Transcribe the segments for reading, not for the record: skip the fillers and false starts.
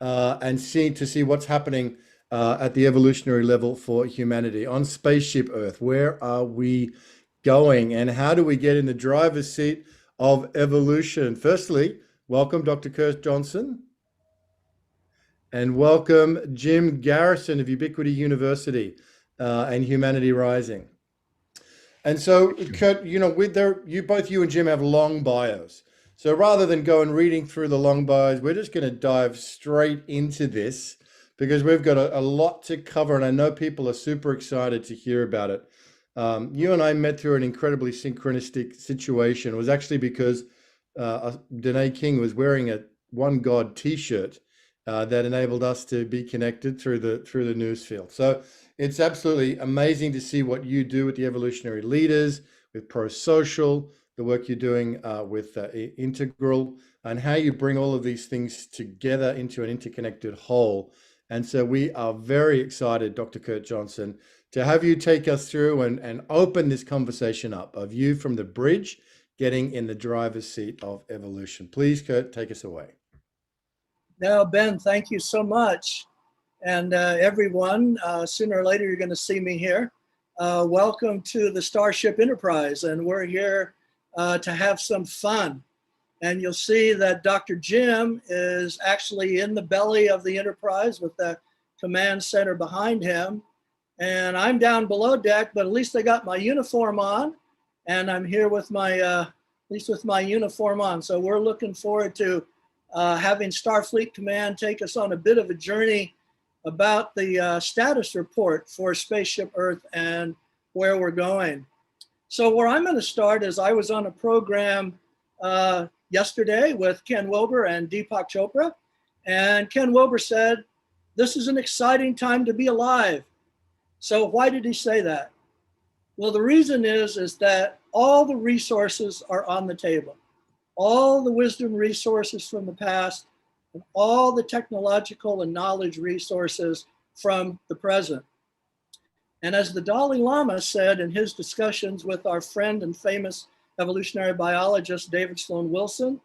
and see what's happening at the evolutionary level for humanity on spaceship Earth. Where are we going, and how do we get in the driver's seat of evolution? Firstly, welcome Dr. Kurt Johnson, and welcome Jim Garrison of Ubiquity University and Humanity Rising. And so, Kurt, you and Jim have long bios. So rather than go and reading through the long bios, we're just going to dive straight into this because we've got a lot to cover, and I know people are super excited to hear about it. You and I met through an incredibly synchronistic situation. It was actually because Danae King was wearing a One God T-shirt that enabled us to be connected through the news field. So it's absolutely amazing to see what you do with the evolutionary leaders, with Pro-Social, the work you're doing with Integral, and how you bring all of these things together into an interconnected whole. And so we are very excited, Dr. Kurt Johnson, to have you take us through and open this conversation up of you from the bridge, getting in the driver's seat of evolution. Please, Kurt, take us away. Now, Ben, thank you so much. And everyone, sooner or later, you're going to see me here. Welcome to the Starship Enterprise. And we're here to have some fun. And you'll see that Dr. Jim is actually in the belly of the Enterprise with the command center behind him. And I'm down below deck, but at least I got my uniform on. And I'm here with my, at least with my uniform on. So we're looking forward to having Starfleet Command take us on a bit of a journey about the status report for Spaceship Earth and where we're going. So where I'm going to start is I was on a program yesterday with Ken Wilber and Deepak Chopra. And Ken Wilber said, "This is an exciting time to be alive." So why did he say that? Well, the reason is that all the resources are on the table. All the wisdom resources from the past and all the technological and knowledge resources from the present. And as the Dalai Lama said in his discussions with our friend and famous evolutionary biologist, David Sloan Wilson,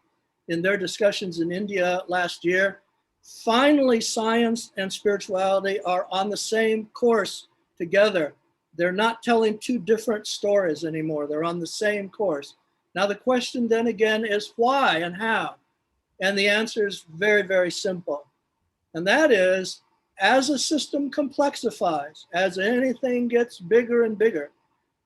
in their discussions in India last year, finally science and spirituality are on the same course together. They're not telling two different stories anymore. They're on the same course. Now, the question then again is why and how? And the answer is very, very simple. And that is, as a system complexifies, as anything gets bigger and bigger,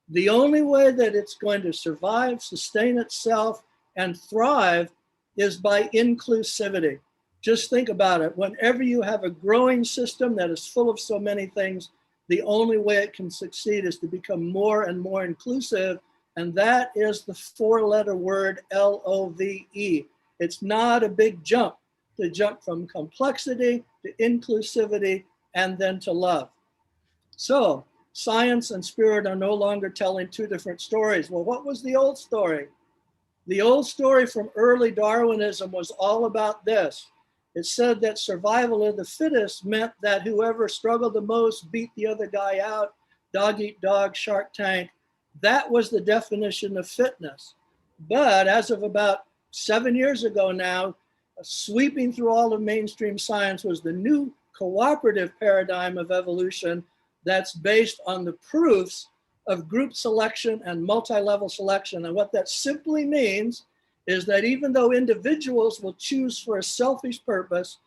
the only way that it's going to survive, sustain itself, and thrive is by inclusivity. Just think about it. Whenever you have a growing system that is full of so many things, the only way it can succeed is to become more and more inclusive. And that is the four-letter word LOVE. It's not a big jump to jump from complexity to inclusivity and then to love. So science and spirit are no longer telling two different stories. Well, what was the old story? The old story from early Darwinism was all about this. It said that survival of the fittest meant that whoever struggled the most beat the other guy out, dog eat dog, Shark Tank. That was the definition of fitness. But as of about 7 years ago now, sweeping through all of mainstream science was the new cooperative paradigm of evolution that's based on the proofs of group selection and multi-level selection. And what that simply means is that even though individuals will choose for a selfish purpose,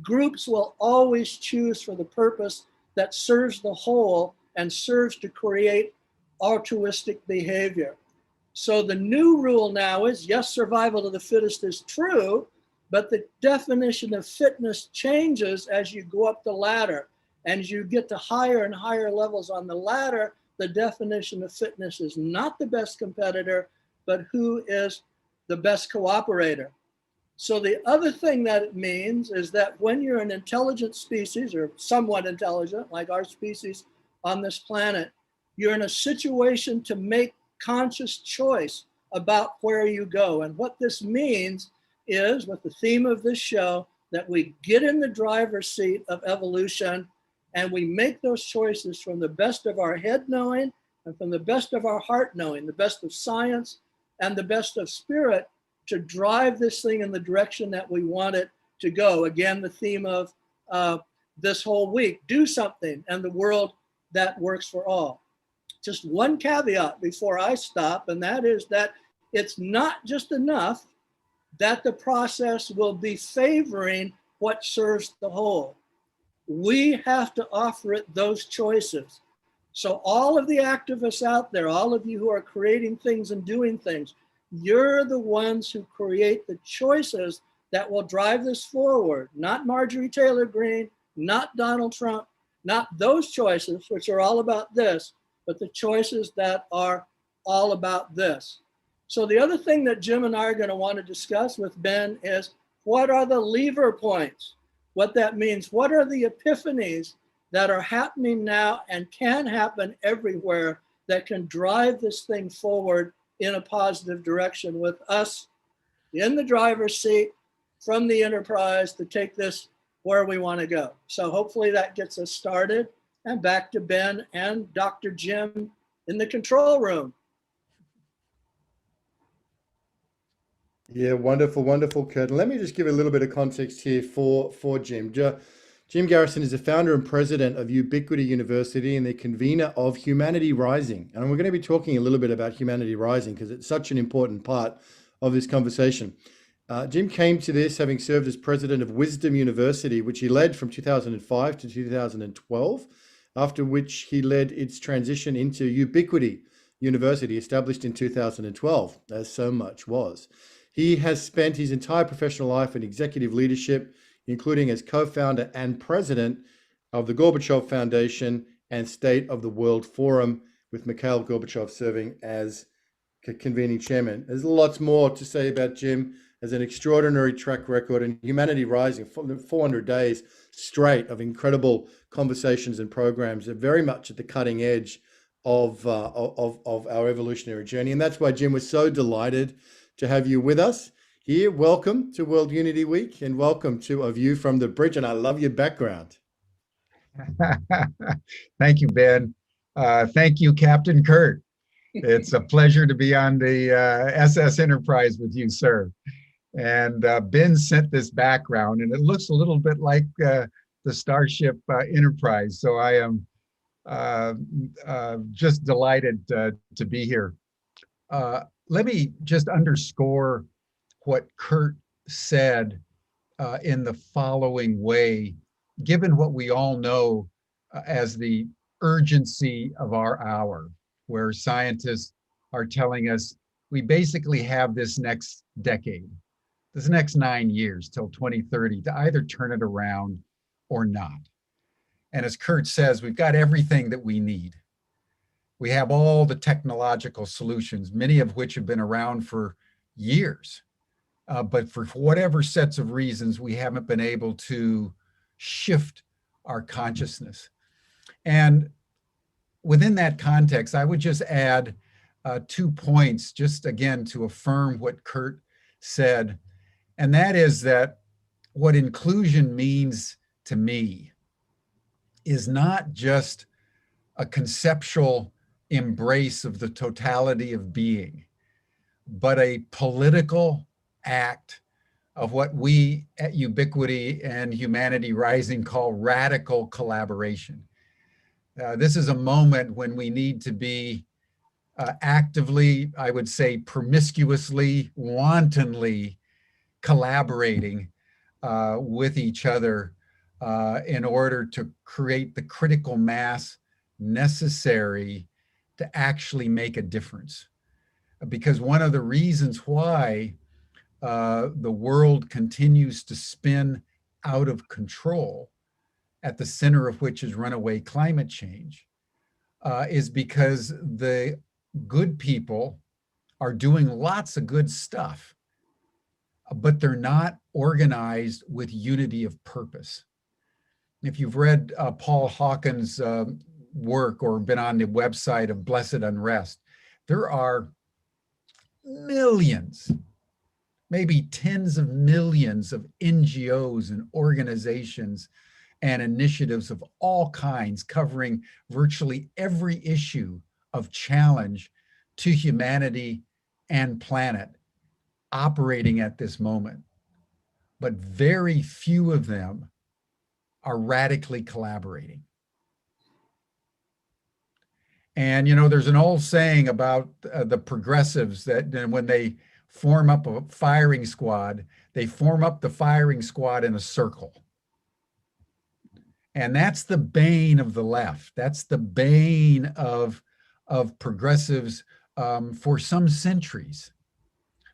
groups will always choose for the purpose that serves the whole and serves to create altruistic behavior. So the new rule now is, yes, survival of the fittest is true, but the definition of fitness changes as you go up the ladder. And as you get to higher and higher levels on the ladder, the definition of fitness is not the best competitor, but who is the best cooperator. So the other thing that it means is that when you're an intelligent species, or somewhat intelligent, like our species on this planet, you're in a situation to make conscious choice about where you go. And what this means is, with the theme of this show, that we get in the driver's seat of evolution and we make those choices from the best of our head knowing and from the best of our heart knowing, the best of science and the best of spirit, to drive this thing in the direction that we want it to go. Again, the theme of this whole week, do something and the world that works for all. Just one caveat before I stop, and that is that it's not just enough that the process will be favoring what serves the whole. We have to offer it those choices. So all of the activists out there, all of you who are creating things and doing things, you're the ones who create the choices that will drive this forward, not Marjorie Taylor Greene, not Donald Trump, not those choices, which are all about this, but the choices that are all about this. So the other thing that Jim and I are going to want to discuss with Ben is, what are the lever points? What that means, what are the epiphanies that are happening now and can happen everywhere that can drive this thing forward in a positive direction, with us in the driver's seat from the enterprise to take this where we want to go. So hopefully that gets us started, and back to Ben and Dr. Jim in the control room. Yeah, wonderful, wonderful, Kurt. Let me just give a little bit of context here for Jim. Jim Garrison is the founder and president of Ubiquity University and the convener of Humanity Rising. And we're going to be talking a little bit about Humanity Rising because it's such an important part of this conversation. Jim came to this having served as president of Wisdom University, which he led from 2005 to 2012, after which he led its transition into Ubiquity University, established in 2012, as so much was. He has spent his entire professional life in executive leadership, including as co-founder and president of the Gorbachev Foundation and State of the World Forum, with Mikhail Gorbachev serving as convening chairman. There's lots more to say about Jim, as an extraordinary track record, and Humanity Rising, 400 days straight of incredible conversations and programs, are very much at the cutting edge of our evolutionary journey. And that's why, Jim, we're so delighted to have you with us here. Welcome to World Unity Week, and welcome to A View from the Bridge. And I love your background. Thank you, Ben. Thank you, Captain Kurt. It's a pleasure to be on the SS Enterprise with you, sir. And Ben sent this background, and it looks a little bit like the Starship Enterprise. So I am just delighted to be here. Let me just underscore what Kurt said in the following way, given what we all know as the urgency of our hour, where scientists are telling us we basically have this next decade, this next 9 years till 2030 to either turn it around or not. And as Kurt says, we've got everything that we need. We have all the technological solutions, many of which have been around for years. But for whatever sets of reasons, we haven't been able to shift our consciousness. And within that context, I would just add 2 points, just again to affirm what Kurt said. And that is that what inclusion means to me is not just a conceptual embrace of the totality of being, but a political act of what we at Ubiquity and Humanity Rising call radical collaboration. This is a moment when we need to be actively, I would say promiscuously, wantonly collaborating with each other in order to create the critical mass necessary to actually make a difference. Because one of the reasons why the world continues to spin out of control, at the center of which is runaway climate change, is because the good people are doing lots of good stuff, but they're not organized with unity of purpose. If you've read Paul Hawkins' work or been on the website of Blessed Unrest, there are millions, maybe tens of millions of NGOs and organizations and initiatives of all kinds covering virtually every issue of challenge to humanity and planet operating at this moment. but very few of them are radically collaborating. And, there's an old saying about the progressives that when they form up a firing squad, they form up the firing squad in a circle. And that's the bane of the left. That's the bane of progressives for some centuries.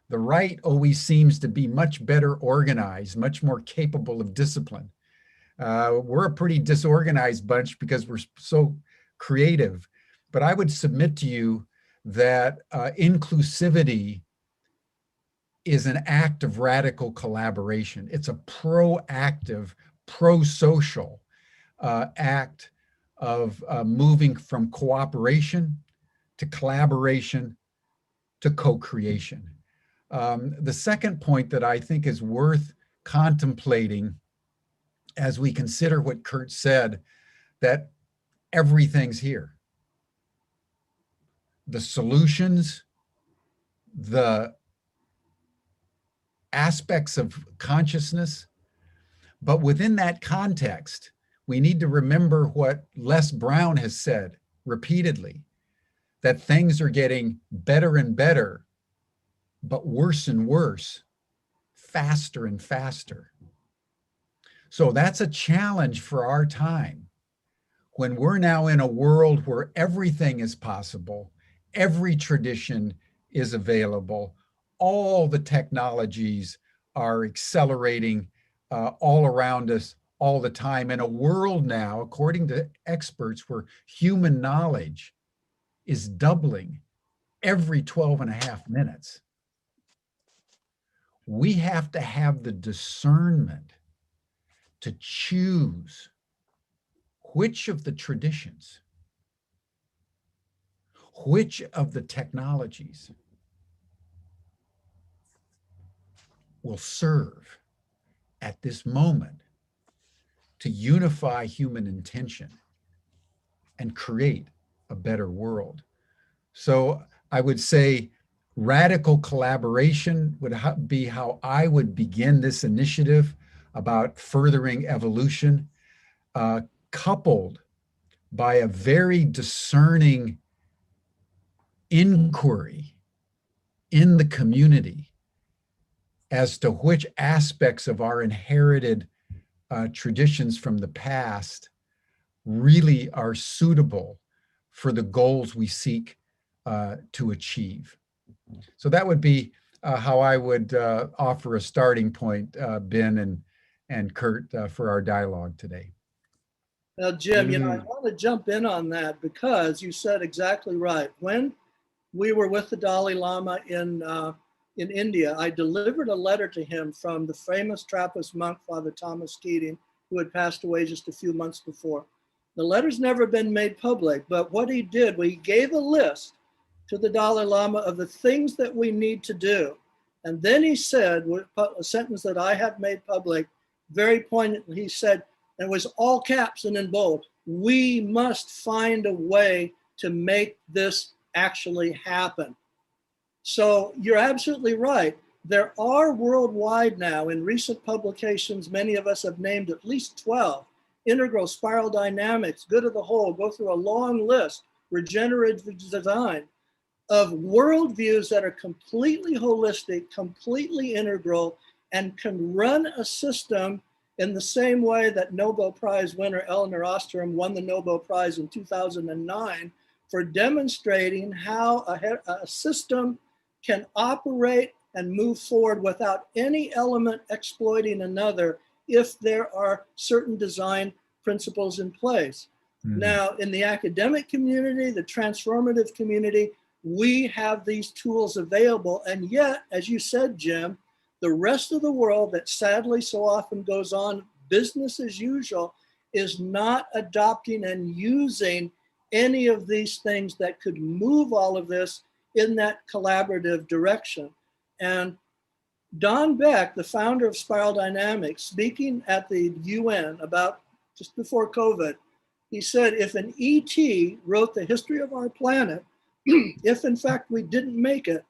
The right always seems to be much better organized, much more capable of discipline. We're a pretty disorganized bunch because we're so creative. But I would submit to you that inclusivity is an act of radical collaboration. It's a proactive, pro-social act of moving from cooperation to collaboration to co-creation. The second point that I think is worth contemplating as we consider what Kurt said, that everything's here. The solutions, the aspects of consciousness, but within that context, we need to remember what Les Brown has said repeatedly, that things are getting better and better, but worse and worse, faster and faster. So that's a challenge for our time. When we're now in a world where everything is possible, every tradition is available, all the technologies are accelerating all around us all the time, in a world now, according to experts, where human knowledge is doubling every 12 and a half minutes. We have to have the discernment to choose which of the traditions, which of the technologies will serve at this moment to unify human intention and create a better world. So I would say radical collaboration would be how I would begin this initiative about furthering evolution, coupled by a very discerning inquiry in the community as to which aspects of our inherited traditions from the past really are suitable for the goals we seek to achieve. So that would be how I would offer a starting point, Ben and Kurt, for our dialogue today. Now, Jim, I want to jump in on that because you said exactly right. When we were with the Dalai Lama in India, I delivered a letter to him from the famous Trappist monk, Father Thomas Keating, who had passed away just a few months before. The letter's never been made public, but what he did, he gave a list to the Dalai Lama of the things that we need to do. And then he said, a sentence that I have made public, very poignantly, he said, and it was all caps and in bold, we must find a way to make this actually happen. So you're absolutely right. There are worldwide now, in recent publications, many of us have named at least 12, integral spiral dynamics, good of the whole, go through a long list, regenerative design, of worldviews that are completely holistic, completely integral, and can run a system in the same way that Nobel Prize winner Elinor Ostrom won the Nobel Prize in 2009 for demonstrating how a system can operate and move forward without any element exploiting another if there are certain design principles in place. Now, in the academic community, the transformative community, we have these tools available. And yet, as you said, Jim, the rest of the world that sadly so often goes on business as usual is not adopting and using any of these things that could move all of this in that collaborative direction. And Don Beck, the founder of Spiral Dynamics, speaking at the UN about just before COVID, he said, if an ET wrote the history of our planet, if in fact we didn't make it,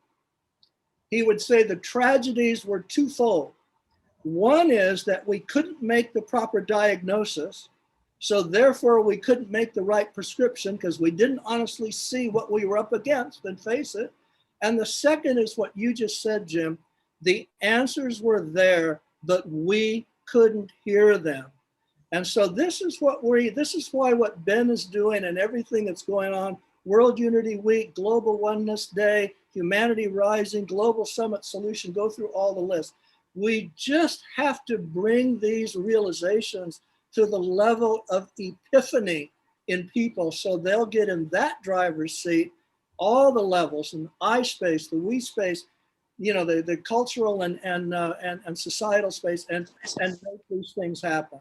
he would say the tragedies were twofold. One is that we couldn't make the proper diagnosis. So therefore we couldn't make the right prescription because we didn't honestly see what we were up against and face it. And the second is what you just said, Jim. The answers were there, but we couldn't hear them. And so this is why what Ben is doing and everything that's going on, World Unity Week, Global Oneness Day, Humanity Rising, Global Summit Solution, go through all the lists. We just have to bring these realizations to the level of epiphany in people so they'll get in that driver's seat, all the levels, in I space, the we space, the cultural and societal space, and make these things happen.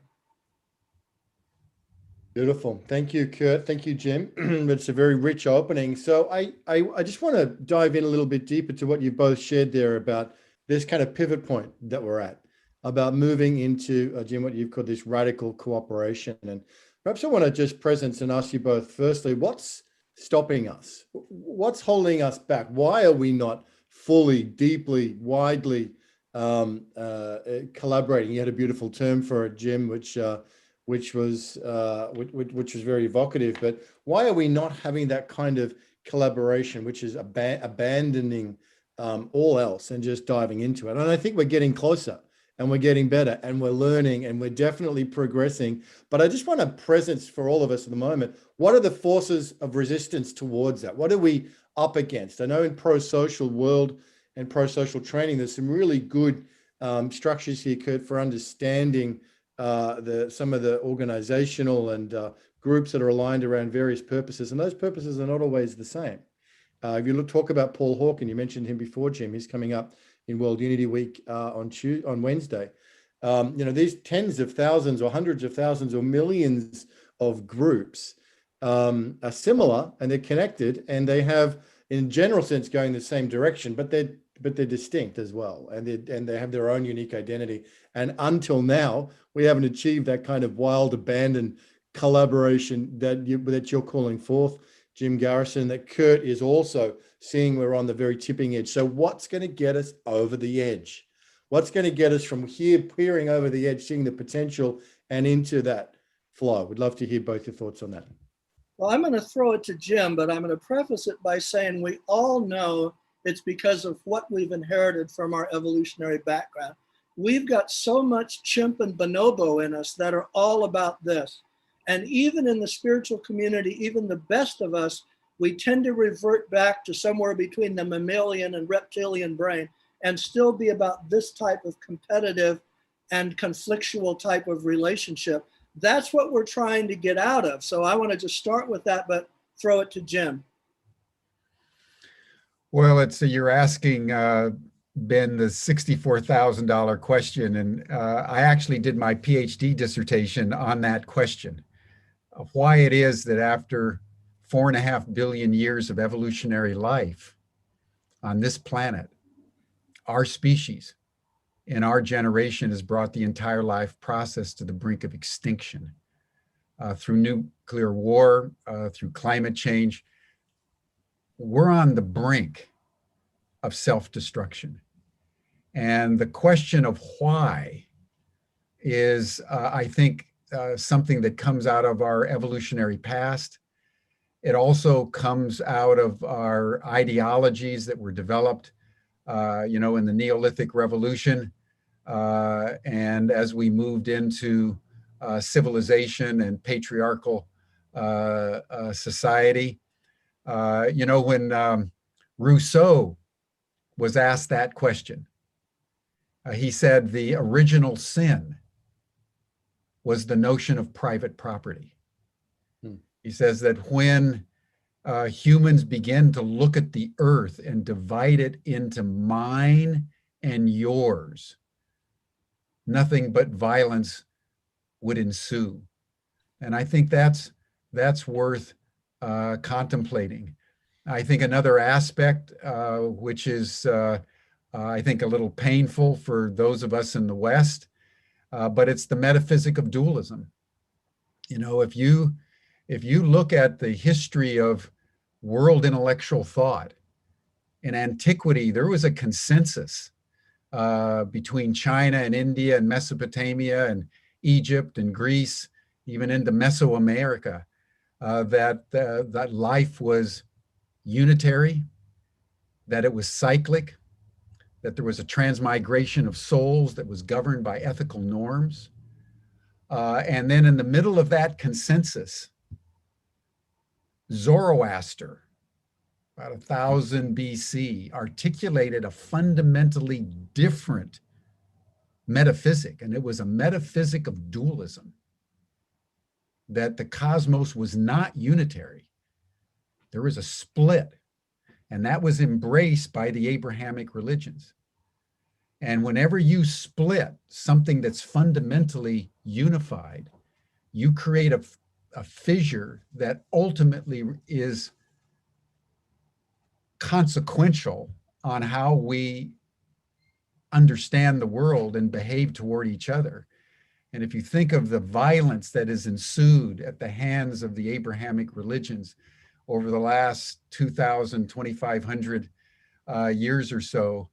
Beautiful. Thank you, Kurt. Thank you, Jim. It's a very rich opening. So I just want to dive in a little bit deeper to what you both shared there about this kind of pivot point that we're at, about moving into, Jim, what you've called this radical cooperation. And perhaps I want to just presence and ask you both, firstly, what's stopping us? What's holding us back? Why are we not fully, deeply, widely collaborating? You had a beautiful term for it, Jim, which was very evocative. But why are we not having that kind of collaboration, which is abandoning all else and just diving into it? And I think we're getting closer and we're getting better and we're learning and we're definitely progressing. But I just want a presence for all of us at the moment. What are the forces of resistance towards that? What are we up against? I know in pro-social world and pro-social training, there's some really good structures here, Kurt, for understanding some of the organizational and groups that are aligned around various purposes, and those purposes are not always the same. If you talk about Paul Hawken, you mentioned him before, Jim. He's coming up in World Unity Week on Wednesday. These tens of thousands or hundreds of thousands or millions of groups are similar and they're connected and they have, in general sense, going the same direction, but they're distinct as well, and they have their own unique identity. And until now, we haven't achieved that kind of wild, abandoned collaboration that you're calling forth, Jim Garrison, that Kurt is also seeing we're on the very tipping edge. So what's going to get us over the edge? What's going to get us from here, peering over the edge, seeing the potential and into that flow? We'd love to hear both your thoughts on that. Well, I'm going to throw it to Jim, but I'm going to preface it by saying we all know it's because of what we've inherited from our evolutionary background. We've got so much chimp and bonobo in us that are all about this. And even in the spiritual community, even the best of us, we tend to revert back to somewhere between the mammalian and reptilian brain and still be about this type of competitive and conflictual type of relationship. That's what we're trying to get out of. So I want to just start with that, but throw it to Jim. Well, you're asking, Ben, the $64,000 question. And I actually did my PhD dissertation on that question of why it is that after 4.5 billion years of evolutionary life on this planet, our species in our generation has brought the entire life process to the brink of extinction through nuclear war, through climate change. We're on the brink of self-destruction. And the question of why is, I think, something that comes out of our evolutionary past. It also comes out of our ideologies that were developed, in the Neolithic Revolution. And as we moved into civilization and patriarchal society, when Rousseau was asked that question, he said the original sin was the notion of private property. He says that when humans begin to look at the earth and divide it into mine and yours, nothing but violence would ensue. And I think that's worth contemplating. I think another aspect, which is, I think, a little painful for those of us in the West, but it's the metaphysic of dualism. If you look at the history of world intellectual thought, in antiquity, there was a consensus between China and India and Mesopotamia and Egypt and Greece, even into Mesoamerica, that life was unitary, that it was cyclic, that there was a transmigration of souls that was governed by ethical norms. And then in the middle of that consensus, Zoroaster, about 1000 BC, articulated a fundamentally different metaphysic, and it was a metaphysic of dualism, that the cosmos was not unitary. There was a split, and that was embraced by the Abrahamic religions. And whenever you split something that's fundamentally unified, you create a fissure that ultimately is consequential on how we understand the world and behave toward each other. And if you think of the violence that has ensued at the hands of the Abrahamic religions over the last 2,000, 2,500 years or so,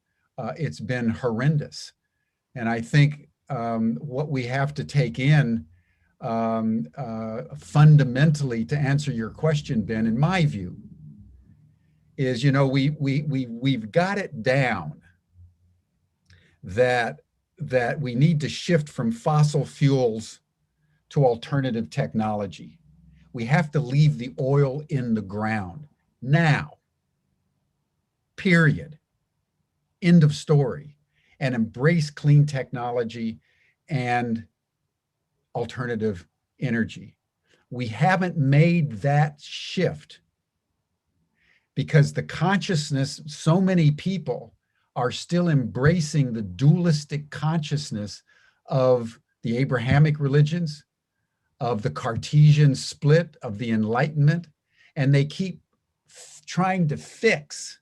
it's been horrendous. And I think what we have to take in fundamentally to answer your question, Ben, in my view, is, you know, we've got it down that we need to shift from fossil fuels to alternative technology. We have to leave the oil in the ground now, period, end of story, and embrace clean technology and alternative energy. We haven't made that shift because the consciousness, so many people are still embracing the dualistic consciousness of the Abrahamic religions, of the Cartesian split, of the Enlightenment, and they keep trying to fix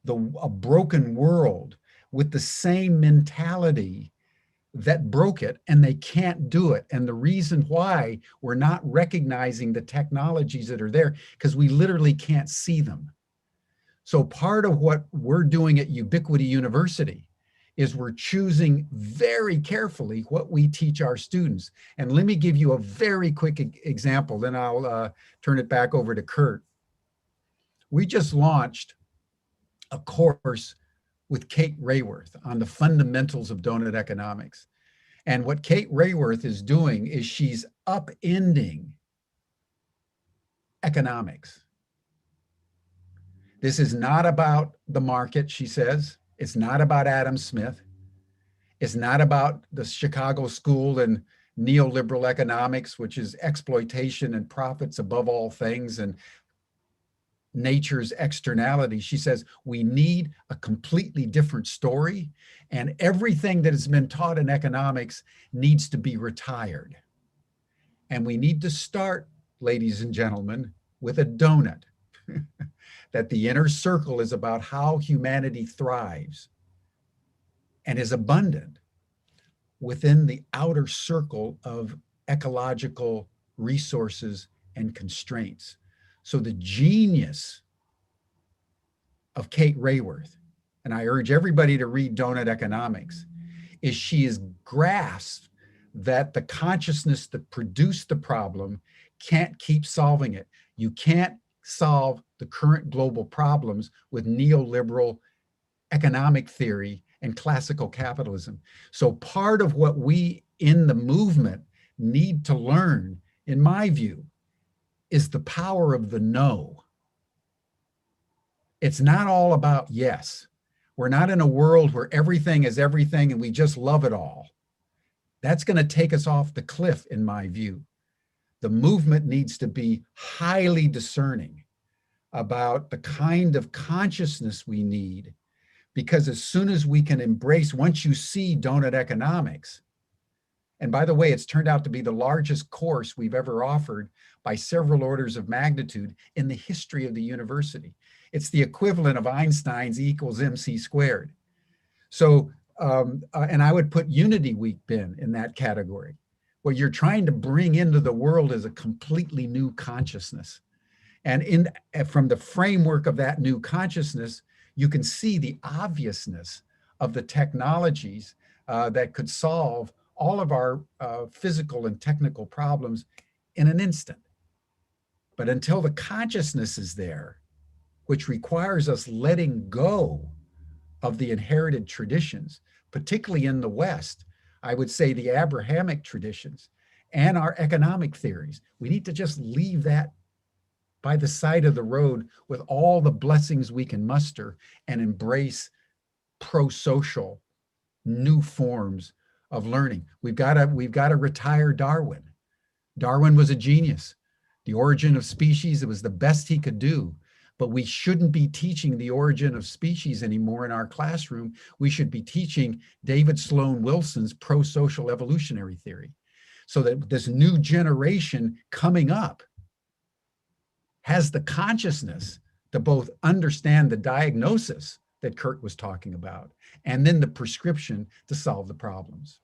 a broken world with the same mentality that broke it, and they can't do it. And the reason why we're not recognizing the technologies that are there, because we literally can't see them. So part of what we're doing at Ubiquity University is we're choosing very carefully what we teach our students. And let me give you a very quick example, then I'll turn it back over to Kurt. We just launched a course with Kate Raworth on the fundamentals of donut economics. And what Kate Raworth is doing is she's upending economics. This is not about the market, she says. It's not about Adam Smith. It's not about the Chicago School and neoliberal economics, which is exploitation and profits above all things and nature's externality. She says we need a completely different story, and everything that has been taught in economics needs to be retired. And we need to start, ladies and gentlemen, with a donut. That the inner circle is about how humanity thrives and is abundant within the outer circle of ecological resources and constraints. So the genius of Kate Raworth, and I urge everybody to read Donut Economics, is she has grasped that the consciousness that produced the problem can't keep solving it. You can't solve the current global problems with neoliberal economic theory and classical capitalism. So part of what we in the movement need to learn, in my view, is the power of the no. It's not all about yes. We're not in a world where everything is everything and we just love it all. That's going to take us off the cliff, in my view. The movement needs to be highly discerning about the kind of consciousness we need, because as soon as we can embrace, once you see Donut Economics, and by the way, it's turned out to be the largest course we've ever offered by several orders of magnitude in the history of the university. It's the equivalent of Einstein's E equals MC squared. So, and I would put Unity Week, Ben, in that category. What you're trying to bring into the world is a completely new consciousness. And from the framework of that new consciousness, you can see the obviousness of the technologies that could solve all of our physical and technical problems in an instant. But until the consciousness is there, which requires us letting go of the inherited traditions, particularly in the West, I would say the Abrahamic traditions and our economic theories. We need to just leave that by the side of the road with all the blessings we can muster and embrace pro-social new forms of learning. We've got to retire Darwin. Darwin was a genius. The origin of species, it was the best he could do. But we shouldn't be teaching the origin of species anymore in our classroom. We should be teaching David Sloan Wilson's pro-social evolutionary theory, so that this new generation coming up has the consciousness to both understand the diagnosis that Kurt was talking about, and then the prescription to solve the problems.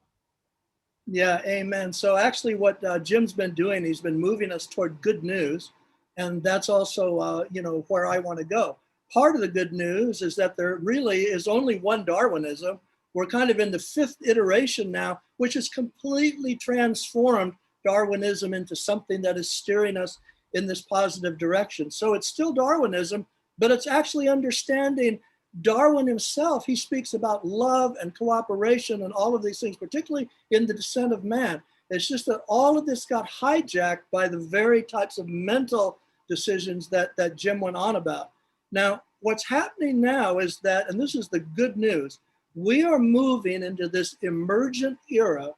Yeah, amen. So actually what Jim's been doing, he's been moving us toward good news. And that's also, where I want to go. Part of the good news is that there really is only one Darwinism. We're kind of in the 5th iteration now, which has completely transformed Darwinism into something that is steering us in this positive direction. So it's still Darwinism, but it's actually understanding Darwin himself. He speaks about love and cooperation and all of these things, particularly in The Descent of Man. It's just that all of this got hijacked by the very types of mental decisions that Jim went on about. Now, what's happening now is that, and this is the good news, we are moving into this emergent era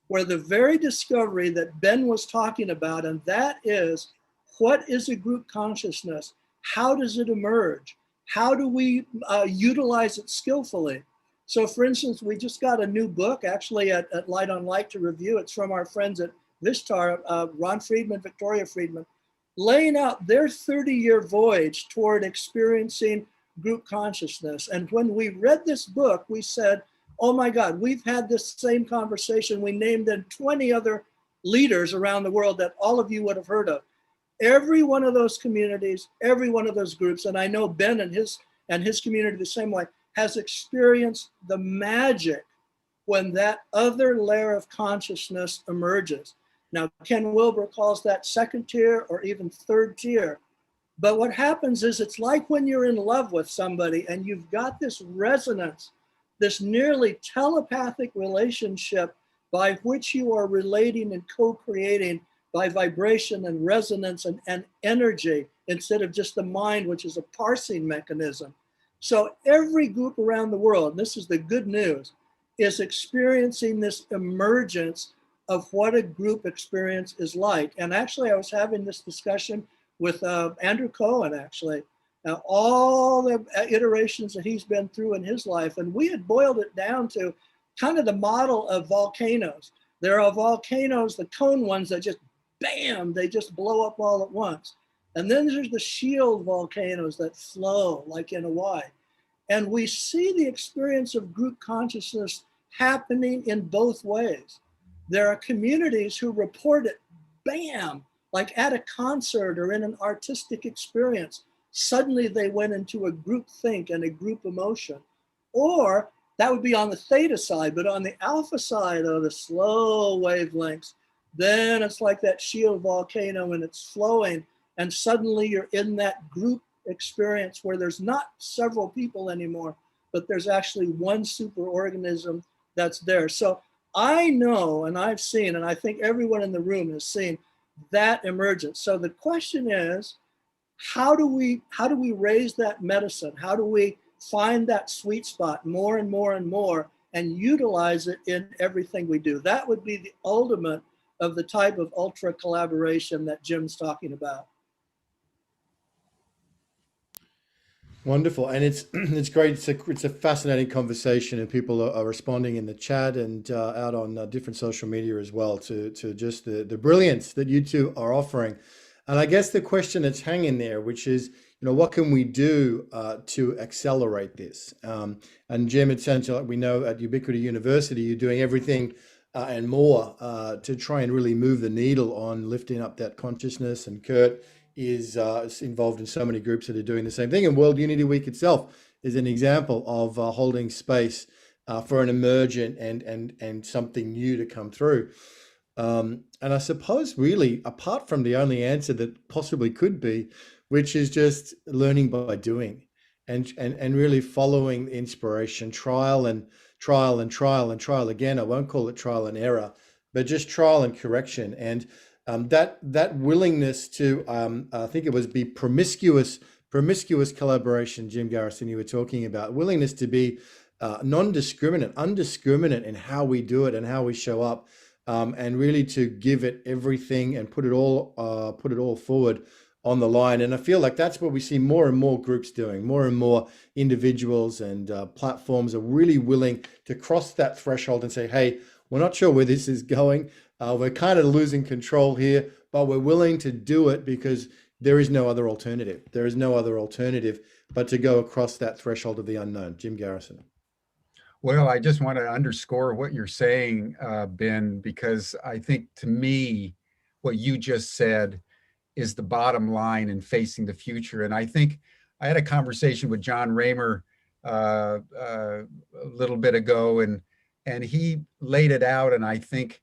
where the very discovery that Ben was talking about, and that is, what is a group consciousness? How does it emerge? How do we utilize it skillfully? So for instance, we just got a new book actually at Light on Light to review. It's from our friends at Vishtar, Ron Friedman, Victoria Friedman, laying out their 30-year voyage toward experiencing group consciousness. And when we read this book, we said, oh my God, we've had this same conversation. We named then 20 other leaders around the world that all of you would have heard of. Every one of those communities, every one of those groups, and I know Ben and his community the same way, has experienced the magic when that other layer of consciousness emerges. Now, Ken Wilber calls that 2nd tier or even 3rd tier. But what happens is it's like when you're in love with somebody and you've got this resonance, this nearly telepathic relationship by which you are relating and co-creating by vibration and resonance and energy instead of just the mind, which is a parsing mechanism. So every group around the world, and this is the good news, is experiencing this emergence of what a group experience is like. And actually, I was having this discussion with Andrew Cohen, actually, all the iterations that he's been through in his life. And we had boiled it down to kind of the model of volcanoes. There are volcanoes, the cone ones that just, bam, they just blow up all at once. And then there's the shield volcanoes that flow like in Hawaii. And we see the experience of group consciousness happening in both ways. There are communities who report it, bam, like at a concert or in an artistic experience. Suddenly they went into a group think and a group emotion. Or that would be on the theta side, but on the alpha side of the slow wavelengths, then it's like that shield volcano and it's flowing. And suddenly you're in that group experience where there's not several people anymore, but there's actually one superorganism that's there. So I know, and I've seen, and I think everyone in the room has seen that emergence. So the question is, how do we raise that medicine? How do we find that sweet spot more and more and more and utilize it in everything we do? That would be the ultimate of the type of ultra collaboration that Jim's talking about. Wonderful, and it's great. It's a fascinating conversation, and people are responding in the chat and out on different social media as well to just the brilliance that you two are offering. And I guess the question that's hanging there, which is, what can we do to accelerate this? And Jim, it sounds like we know at Ubiquity University, you're doing everything and more to try and really move the needle on lifting up that consciousness. And Kurt is involved in so many groups that are doing the same thing. And World Unity Week itself is an example of holding space for an emergent and something new to come through. And I suppose really, apart from the only answer that possibly could be, which is just learning by doing and really following inspiration, trial and trial and trial and trial again. I won't call it trial and error, but just trial and correction. And that willingness to, I think it was be promiscuous collaboration, Jim Garrison, you were talking about, willingness to be non-discriminate, undiscriminate in how we do it and how we show up, and really to give it everything and put it all forward on the line. And I feel like that's what we see more and more groups doing. More and more individuals and platforms are really willing to cross that threshold and say, hey, we're not sure where this is going. We're kind of losing control here, but we're willing to do it because there is no other alternative. There is no other alternative but to go across that threshold of the unknown. Jim Garrison. Well, I just want to underscore what you're saying, Ben, because I think to me, what you just said is the bottom line in facing the future. And I think I had a conversation with John Raymer a little bit ago, and he laid it out, and I think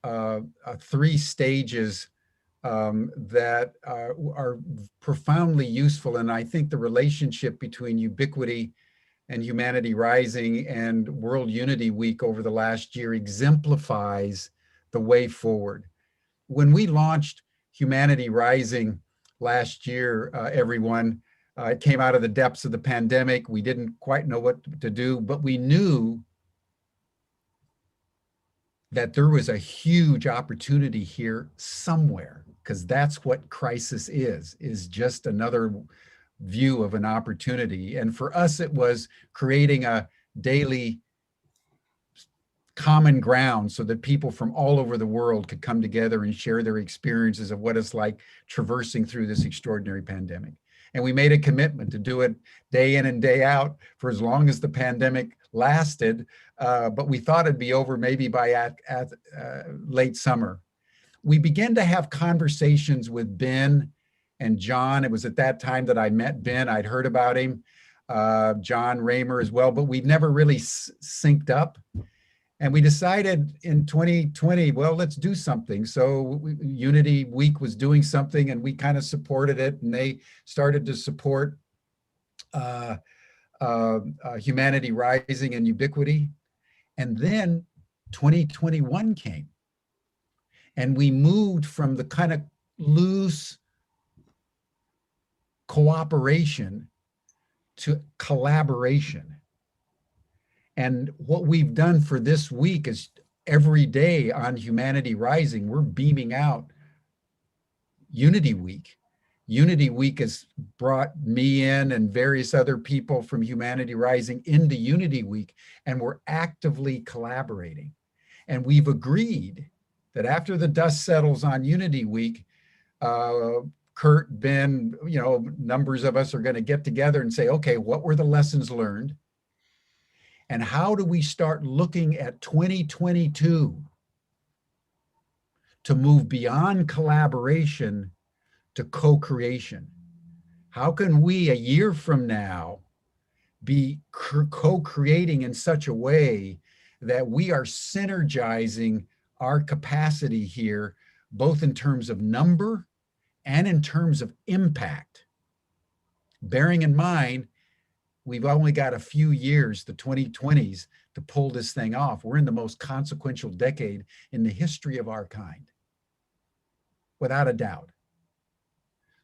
3 stages that are profoundly useful. And I think the relationship between Ubiquity and Humanity Rising and World Unity Week over the last year exemplifies the way forward. When we launched Humanity Rising last year, everyone, it came out of the depths of the pandemic. We didn't quite know what to do, but we knew that there was a huge opportunity here somewhere, because that's what crisis is just another view of an opportunity. And for us, it was creating a daily common ground so that people from all over the world could come together and share their experiences of what it's like traversing through this extraordinary pandemic. And we made a commitment to do it day in and day out for as long as the pandemic lasted, but we thought it'd be over maybe by late summer. We began to have conversations with Ben and John. It was at that time that I met Ben. I'd heard about him, John Raymer as well, but we'd never really synced up. And we decided in 2020, well, let's do something. So Unity Week was doing something, and we kind of supported it, and they started to support Humanity Rising and Ubiquity. And then 2021 came, and we moved from the kind of loose cooperation to collaboration. And what we've done for this week is every day on Humanity Rising, we're beaming out Unity Week. Unity Week has brought me in and various other people from Humanity Rising into Unity Week, and we're actively collaborating. And we've agreed that after the dust settles on Unity Week, Kurt, Ben, numbers of us are going to get together and say, okay, what were the lessons learned? And how do we start looking at 2022 to move beyond collaboration to co-creation? How can we, a year from now, be co-creating in such a way that we are synergizing our capacity here, both in terms of number and in terms of impact? Bearing in mind, we've only got a few years, the 2020s, to pull this thing off. We're in the most consequential decade in the history of our kind, without a doubt.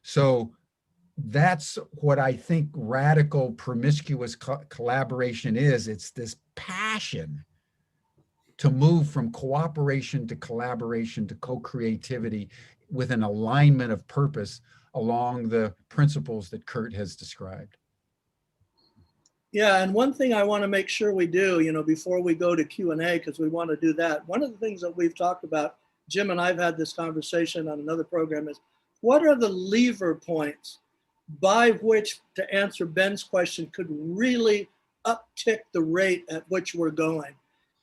So that's what I think radical, promiscuous collaboration is. It's this passion to move from cooperation to collaboration to co-creativity with an alignment of purpose along the principles that Kurt has described. Yeah, and one thing I want to make sure we do, before we go to Q&A, because we want to do that, one of the things that we've talked about, Jim and I've had this conversation on another program, is what are the lever points by which, to answer Ben's question, could really uptick the rate at which we're going?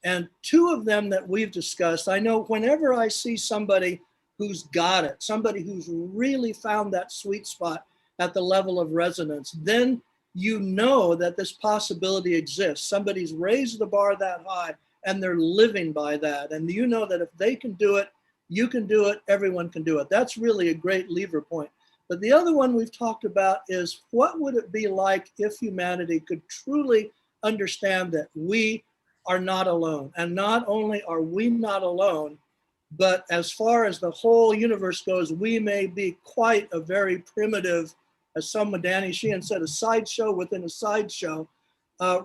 And 2 of them that we've discussed, I know whenever I see somebody who's got it, somebody who's really found that sweet spot at the level of resonance, then you know that this possibility exists. Somebody's raised the bar that high and they're living by that. And you know that if they can do it, you can do it, everyone can do it. That's really a great lever point. But the other one we've talked about is, what would it be like if humanity could truly understand that we are not alone? And not only are we not alone, but as far as the whole universe goes, we may be quite a very primitive, as someone, Danny Sheehan said, a sideshow within a sideshow,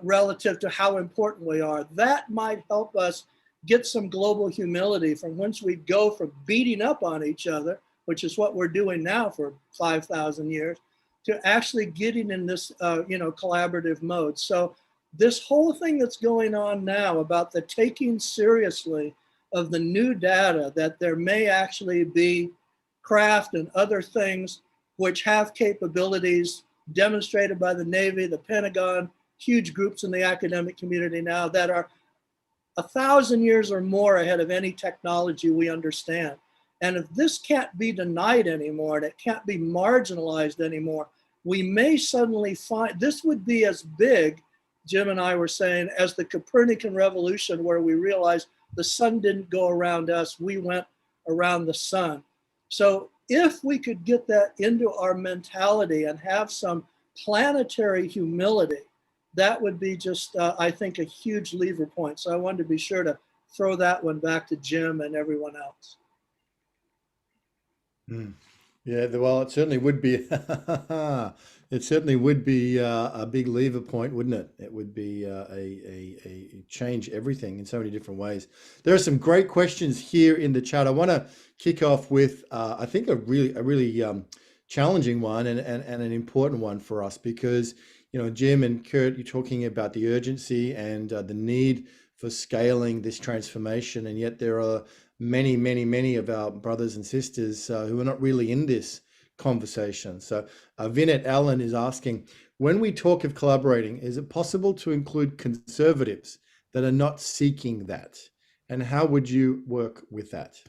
relative to how important we are. That might help us get some global humility from whence we go from beating up on each other, which is what we're doing now for 5,000 years, to actually getting in this collaborative mode. So this whole thing that's going on now about the taking seriously of the new data, that there may actually be craft and other things which have capabilities demonstrated by the Navy, the Pentagon, huge groups in the academic community now that are 1,000 years or more ahead of any technology we understand. And if this can't be denied anymore, and it can't be marginalized anymore, we may suddenly find this would be as big, Jim and I were saying, as the Copernican revolution, where we realized the sun didn't go around us, we went around the sun. So if we could get that into our mentality and have some planetary humility, that would be just, I think, a huge lever point. So I wanted to be sure to throw that one back to Jim and everyone else. Yeah, well, it certainly would be. It certainly would be a big lever point, wouldn't it? It would be a change everything in so many different ways. There are some great questions here in the chat. I want to kick off with I think a really challenging one and an important one for us, because Jim and Kurt, you're talking about the urgency and the need for scaling this transformation, and yet there are many of our brothers and sisters who are not really in this conversation. So Vinette Allen is asking, when we talk of collaborating, is it possible to include conservatives that are not seeking that? And how would you work with that?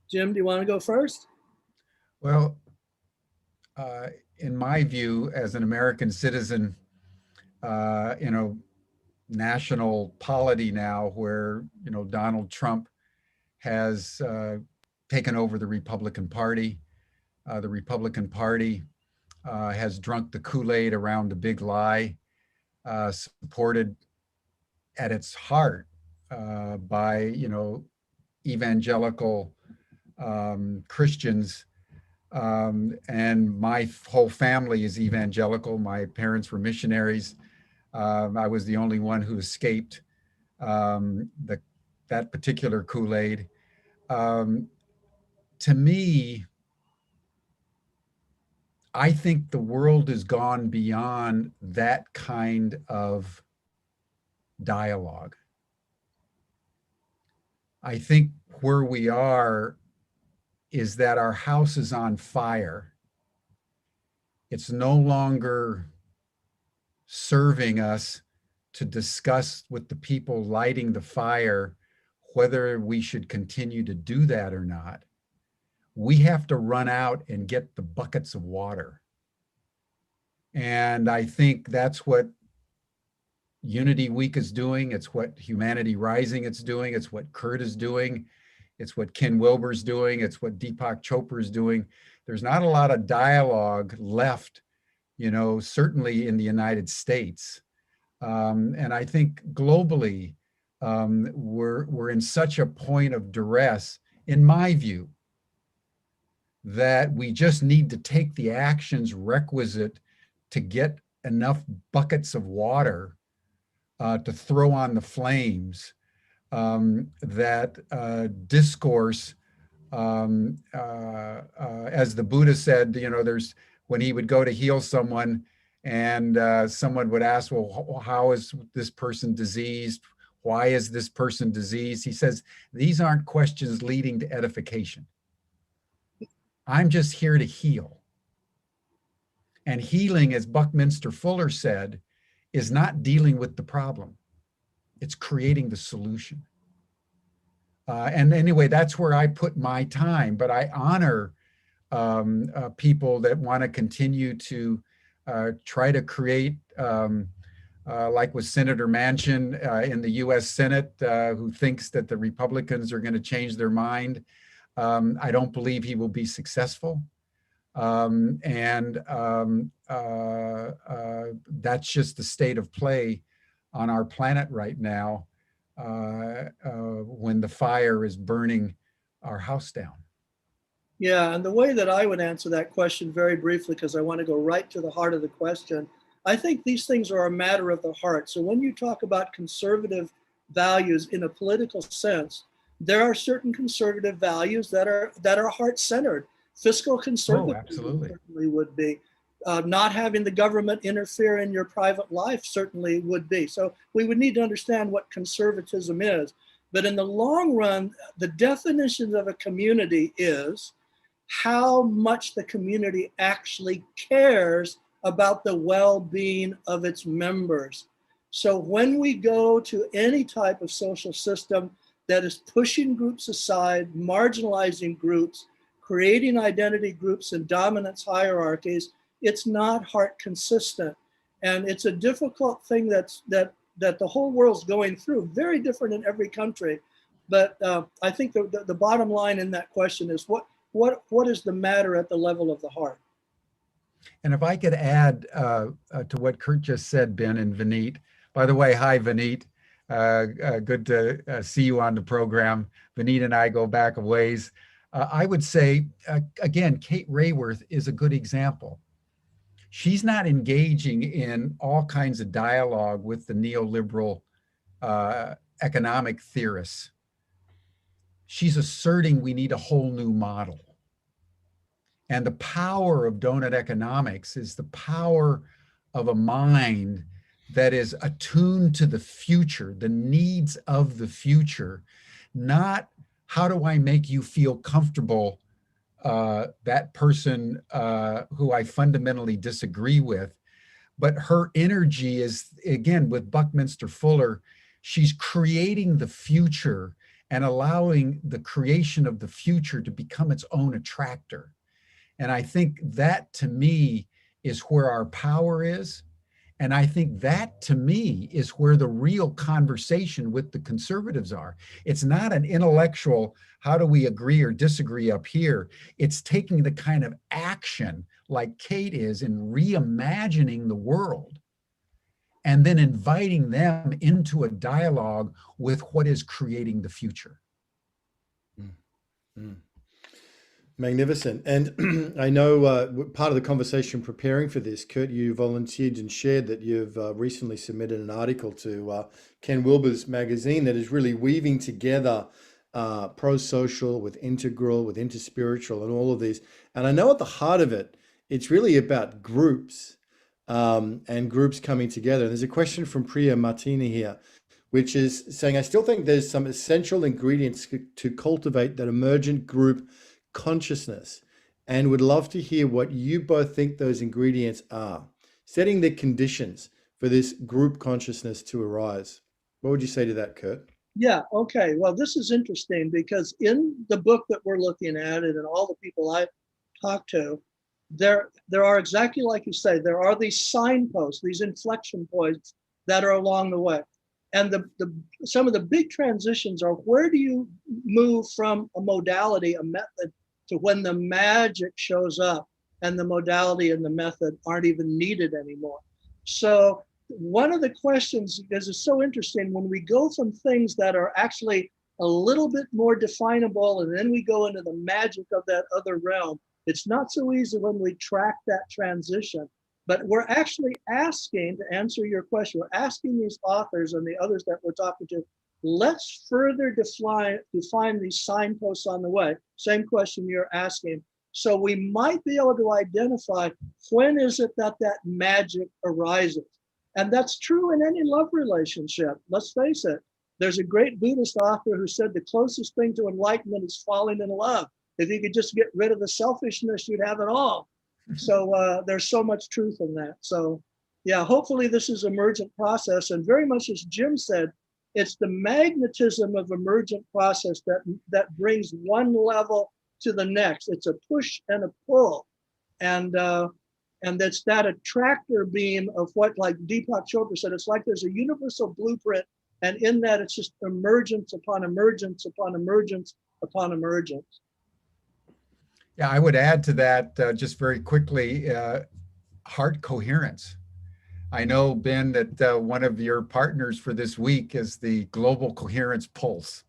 Jim, do you want to go first? Well, in my view, as an American citizen, national polity now, where Donald Trump has taken over the Republican Party. The Republican Party has drunk the Kool-Aid around the big lie, supported at its heart by evangelical Christians. And my whole family is evangelical. My parents were missionaries. I was the only one who escaped that particular Kool-Aid. To me, I think the world has gone beyond that kind of dialogue. I think where we are is that our house is on fire. It's no longer serving us to discuss with the people lighting the fire whether we should continue to do that or not. We have to run out and get the buckets of water. And I think that's what Unity Week is doing. It's what Humanity Rising is doing. It's what Kurt is doing. It's what Ken Wilber's doing. It's what Deepak Chopra is doing. There's not a lot of dialogue left, certainly in the United States. And I think globally, we're in such a point of duress, in my view, that we just need to take the actions requisite to get enough buckets of water to throw on the flames, that discourse, as the Buddha said, there's when he would go to heal someone and someone would ask, well, how is this person diseased? Why is this person diseased? He says, these aren't questions leading to edification. I'm just here to heal. And healing, as Buckminster Fuller said, is not dealing with the problem. It's creating the solution. And anyway, that's where I put my time, but I honor people that want to continue to try to create, like with Senator Manchin in the US Senate, who thinks that the Republicans are going to change their mind. I don't believe he will be successful. That's just the state of play on our planet right now, when the fire is burning our house down. Yeah, and the way that I would answer that question very briefly, because I want to go right to the heart of the question, I think these things are a matter of the heart. So when you talk about conservative values in a political sense, there are certain conservative values that are heart-centered. Fiscal conservatism absolutely. certainly would be. Not having the government interfere in your private life certainly would be. So we would need to understand what conservatism is. But in the long run, the definition of a community is how much the community actually cares about the well-being of its members. So when we go to any type of social system that is pushing groups aside, marginalizing groups, creating identity groups and dominance hierarchies, it's not heart consistent. And it's a difficult thing that the whole world's going through, very different in every country. But I think the bottom line in that question is what is the matter at the level of the heart? And if I could add to what Kurt just said, Ben and Vineet. By the way, hi, Vineet. Good to see you on the program. Vineet and I go back a ways. I would say, again, Kate Raworth is a good example. She's not engaging in all kinds of dialogue with the neoliberal economic theorists. She's asserting we need a whole new model. And the power of donut economics is the power of a mind that is attuned to the future, the needs of the future, not how do I make you feel comfortable, that person who I fundamentally disagree with. But her energy is, again, with Buckminster Fuller, she's creating the future and allowing the creation of the future to become its own attractor. And I think that, to me, is where our power is. And I think that, to me, is where the real conversation with the conservatives are. It's not an intellectual, how do we agree or disagree up here? It's taking the kind of action like Kate is in reimagining the world and then inviting them into a dialogue with what is creating the future. Mm. Magnificent. And I know part of the conversation preparing for this, Kurt, you volunteered and shared that you've recently submitted an article to Ken Wilber's magazine that is really weaving together pro-social with integral, with interspiritual and all of these. And I know at the heart of it, it's really about groups and groups coming together. And there's a question from Priya Martina here, which is saying, I still think there's some essential ingredients to cultivate that emergent group consciousness, and would love to hear what you both think those ingredients are, setting the conditions for this group consciousness to arise. What would you say to that, Kurt? Yeah, okay. Well, this is interesting because in the book that we're looking at and all the people I've talked to, there are, exactly like you say, there are these signposts, these inflection points that are along the way. And some of the big transitions are, where do you move from a modality, a method, to when the magic shows up and the modality and the method aren't even needed anymore? So one of the questions, because it's so interesting, when we go from things that are actually a little bit more definable and then we go into the magic of that other realm, it's not so easy when we track that transition. But we're actually asking, to answer your question, we're asking these authors and the others that we're talking to, let's further define these signposts on the way. Same question you're asking. So we might be able to identify when is it that magic arises. And that's true in any love relationship. Let's face it. There's a great Buddhist author who said the closest thing to enlightenment is falling in love. If you could just get rid of the selfishness, you'd have it all. So there's so much truth in that. So yeah, hopefully this is emergent process. And very much as Jim said, it's the magnetism of emergent process that brings one level to the next. It's a push and a pull. And And that's that attractor beam of what, like Deepak Chopra said, it's like there's a universal blueprint. And in that, it's just emergence upon emergence upon emergence upon emergence. Yeah, I would add to that just very quickly, heart coherence. I know, Ben, that one of your partners for this week is the Global Coherence Pulse.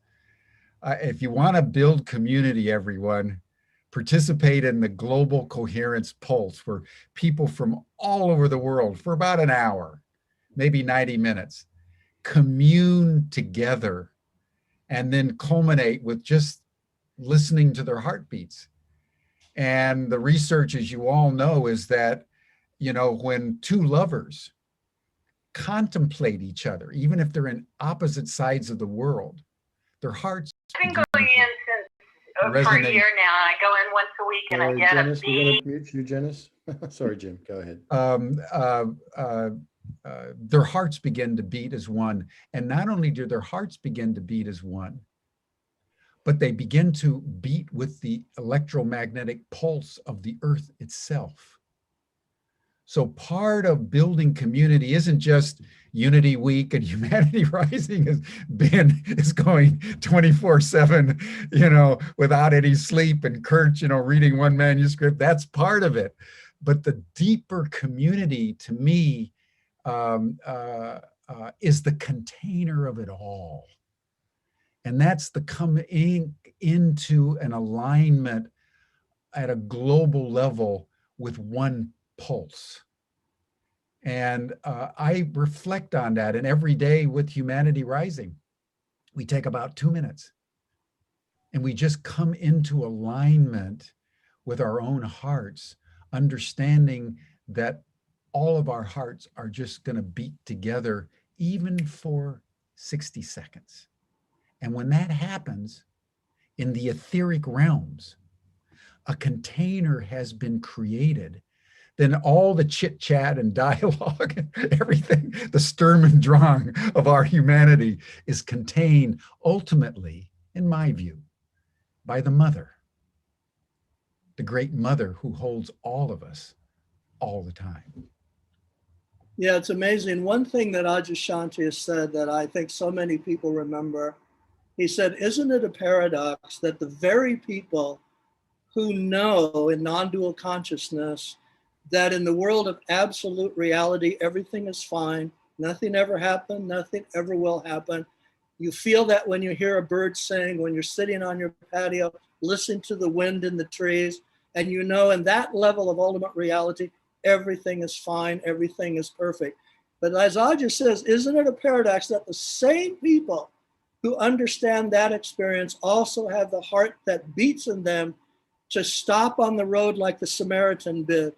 If you want to build community, everyone, participate in the Global Coherence Pulse, where people from all over the world for about an hour, maybe 90 minutes, commune together and then culminate with just listening to their heartbeats. And the research, as you all know, is that, you know, when two lovers contemplate each other, even if they're in opposite sides of the world, their hearts I've been going in since for a year now. I go in once a week and I get Janice, a we're bead. going to mute you, Janice. Sorry, Jim, go ahead. Their hearts begin to beat as one. And not only do their hearts begin to beat as one, but they begin to beat with the electromagnetic pulse of the earth itself. So part of building community isn't just Unity Week and Humanity Rising is going 24/7, you know, without any sleep, and Kurt, you know, reading one manuscript. That's part of it. But the deeper community, to me, is the container of it all. And that's the coming into an alignment at a global level with one pulse. And I reflect on that. And every day with Humanity Rising, we take about 2 minutes and we just come into alignment with our own hearts, understanding that all of our hearts are just going to beat together, even for 60 seconds. And when that happens in the etheric realms, a container has been created. Then all the chit chat and dialogue, everything, the Sturm und Drang of our humanity is contained ultimately, in my view, by the mother, the great mother who holds all of us all the time. Yeah, it's amazing. One thing that Adyashanti has said that I think so many people remember, he said, isn't it a paradox that the very people who know in non-dual consciousness that in the world of absolute reality, everything is fine, nothing ever happened, nothing ever will happen. You feel that when you hear a bird sing, when you're sitting on your patio, listening to the wind in the trees, and you know in that level of ultimate reality, everything is fine, everything is perfect. But as Ajay says, isn't it a paradox that the same people who understand that experience also have the heart that beats in them to stop on the road like the Samaritan did,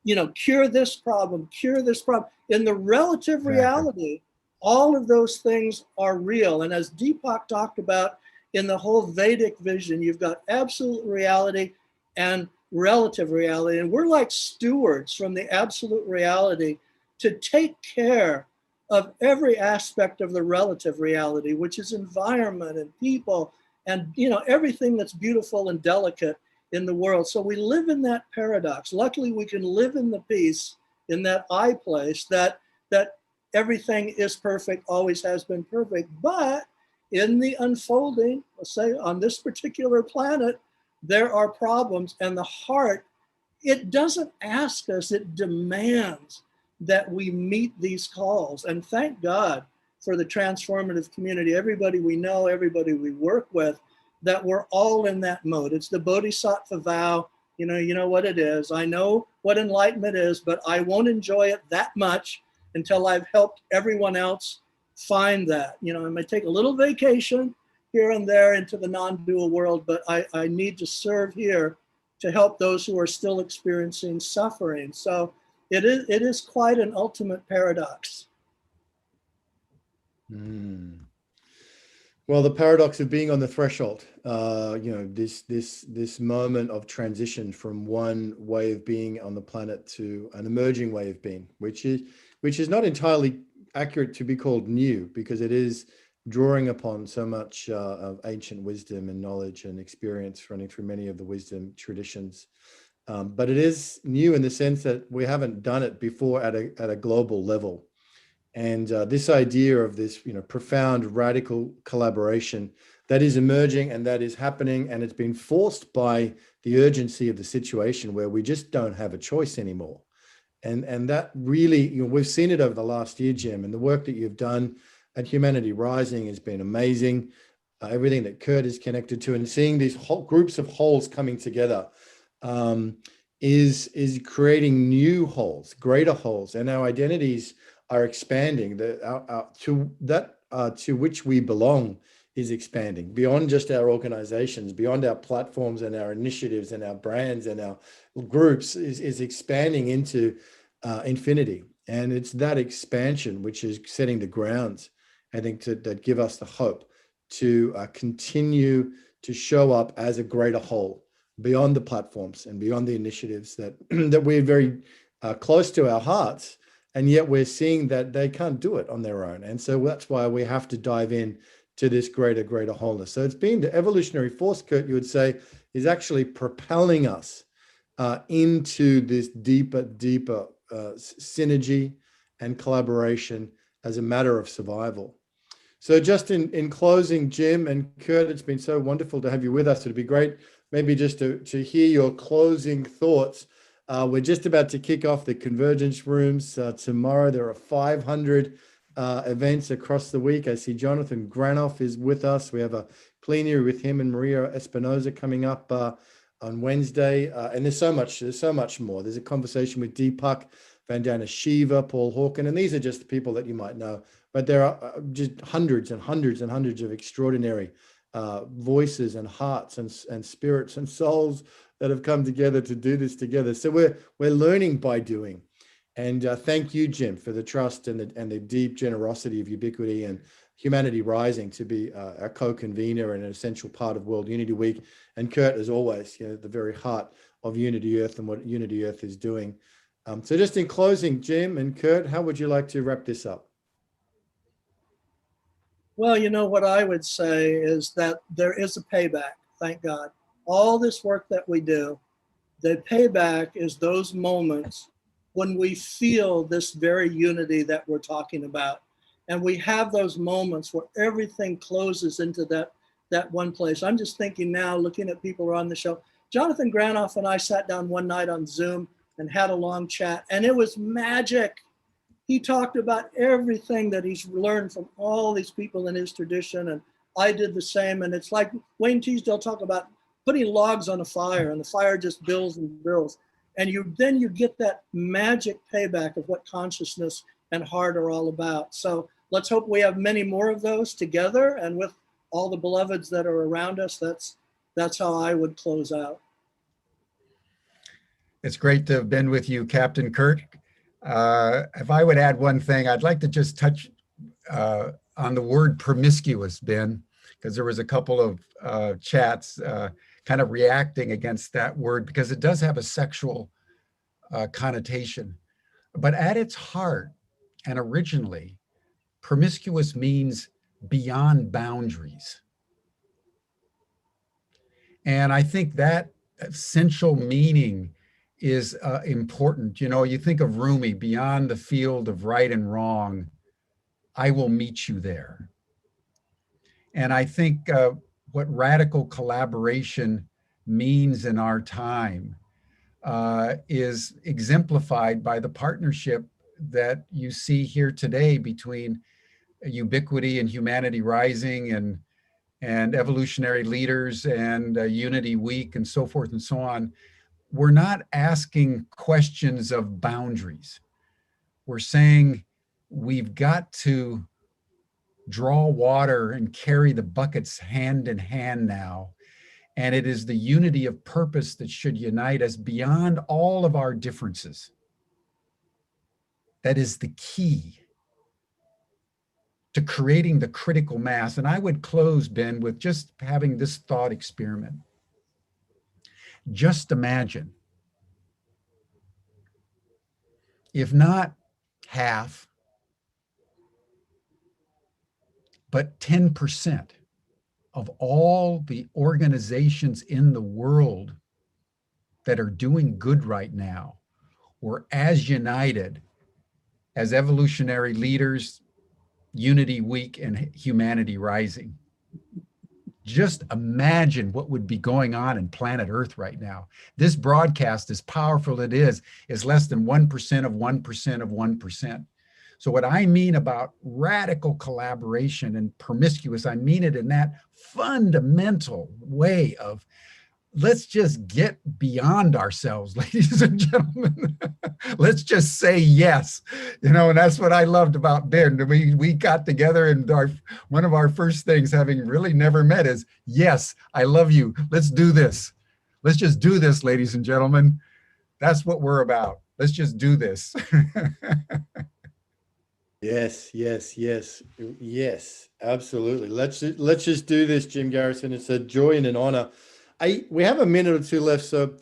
you know, cure this problem, cure this problem. In the relative reality, all of those things are real. And as Deepak talked about in the whole Vedic vision, you've got absolute reality and relative reality. And we're like stewards from the absolute reality to take care of every aspect of the relative reality, which is environment and people and, you know, everything that's beautiful and delicate in the world. So we live in that paradox. Luckily, we can live in the peace, in that I place, that everything is perfect, always has been perfect. But in the unfolding, let's say on this particular planet, there are problems, and the heart, it doesn't ask us, it demands that we meet these calls. And thank God for the transformative community, everybody we know, everybody we work with, that we're all in that mode. It's the Bodhisattva vow. You know what it is. I know what enlightenment is, but I won't enjoy it that much until I've helped everyone else find that. You know, I may take a little vacation here and there into the non-dual world, but I need to serve here to help those who are still experiencing suffering. So it is quite an ultimate paradox. Well, the paradox of being on the threshold, you know, this moment of transition from one way of being on the planet to an emerging way of being, which is not entirely accurate to be called new, because it is drawing upon so much of ancient wisdom and knowledge and experience running through many of the wisdom traditions. But it is new in the sense that we haven't done it before at a global level. And this idea of this, profound radical collaboration that is emerging and that is happening, and it's been forced by the urgency of the situation where we just don't have a choice anymore. And that really, we've seen it over the last year, Jim, and the work that you've done at Humanity Rising has been amazing. Everything that Kurt is connected to, and seeing these whole groups of wholes coming together is creating new wholes, greater wholes, and our identities are expanding. To which we belong is expanding beyond just our organizations, beyond our platforms and our initiatives and our brands and our groups is expanding into infinity. And it's that expansion which is setting the grounds, I think, that give us the hope to continue to show up as a greater whole beyond the platforms and beyond the initiatives that that we're very close to our hearts, and yet we're seeing that they can't do it on their own. And so that's why we have to dive in to this greater wholeness. So it's been the evolutionary force, Kurt, you would say, is actually propelling us into this deeper synergy and collaboration as a matter of survival. So just in closing, Jim and Kurt, it's been so wonderful to have you with us. It'd be great maybe just to hear your closing thoughts. We're just about to kick off the Convergence Rooms tomorrow. There are 500 events across the week. I see Jonathan Granoff is with us. We have a plenary with him and Maria Espinoza coming up on Wednesday. And there's so much more. There's a conversation with Deepak Vandana Shiva, Paul Hawken, and these are just the people that you might know. But there are just hundreds and hundreds and hundreds of extraordinary voices and hearts and spirits and souls that have come together to do this together. So we're learning by doing. And thank you, Jim, for the trust and the deep generosity of Ubiquity and Humanity Rising to be a co-convener and an essential part of World Unity Week. And Kurt, as always, the very heart of Unity Earth and what Unity Earth is doing. So just in closing, Jim and Kurt, how would you like to wrap this up? Well, what I would say is that there is a payback, thank God. All this work that we do, the payback is those moments when we feel this very unity that we're talking about. And we have those moments where everything closes into that one place. I'm just thinking now, looking at people who are on the show. Jonathan Granoff and I sat down one night on Zoom and had a long chat, and it was magic. He talked about everything that he's learned from all these people in his tradition, and I did the same. And it's like Wayne Teasdale talked about putting logs on a fire, and the fire just builds and builds. And then you get that magic payback of what consciousness and heart are all about. So let's hope we have many more of those together, and with all the beloveds that are around us. That's how I would close out. It's great to have been with you, Captain Kurt. If I would add one thing, I'd like to just touch on the word promiscuous, Ben, because there was a couple of chats kind of reacting against that word because it does have a sexual connotation. But at its heart and originally, promiscuous means beyond boundaries. And I think that essential meaning is important. You think of Rumi, beyond the field of right and wrong, I will meet you there. And I think what radical collaboration means in our time is exemplified by the partnership that you see here today between Ubiquity and Humanity Rising and evolutionary leaders and Unity Week and so forth and so on. We're not asking questions of boundaries. We're saying we've got to draw water and carry the buckets hand in hand now. And it is the unity of purpose that should unite us beyond all of our differences. That is the key to creating the critical mass. And I would close, Ben, with just having this thought experiment. Just imagine, if not half, but 10% of all the organizations in the world that are doing good right now were as united as Evolutionary Leaders, Unity Week, and Humanity Rising. Just imagine what would be going on in planet Earth right now. This broadcast, as powerful it is less than 1% of 1% of 1%. So what I mean about radical collaboration and promiscuous, I mean it in that fundamental way of let's just get beyond ourselves, ladies and gentlemen. Let's just say yes. And that's what I loved about Ben. We got together, and one of our first things, having really never met, is yes, I love you. Let's do this. Let's just do this, ladies and gentlemen. That's what we're about. Let's just do this. Yes, absolutely. Let's just do this, Jim Garrison. It's a joy and an honor. We have a minute or two left, so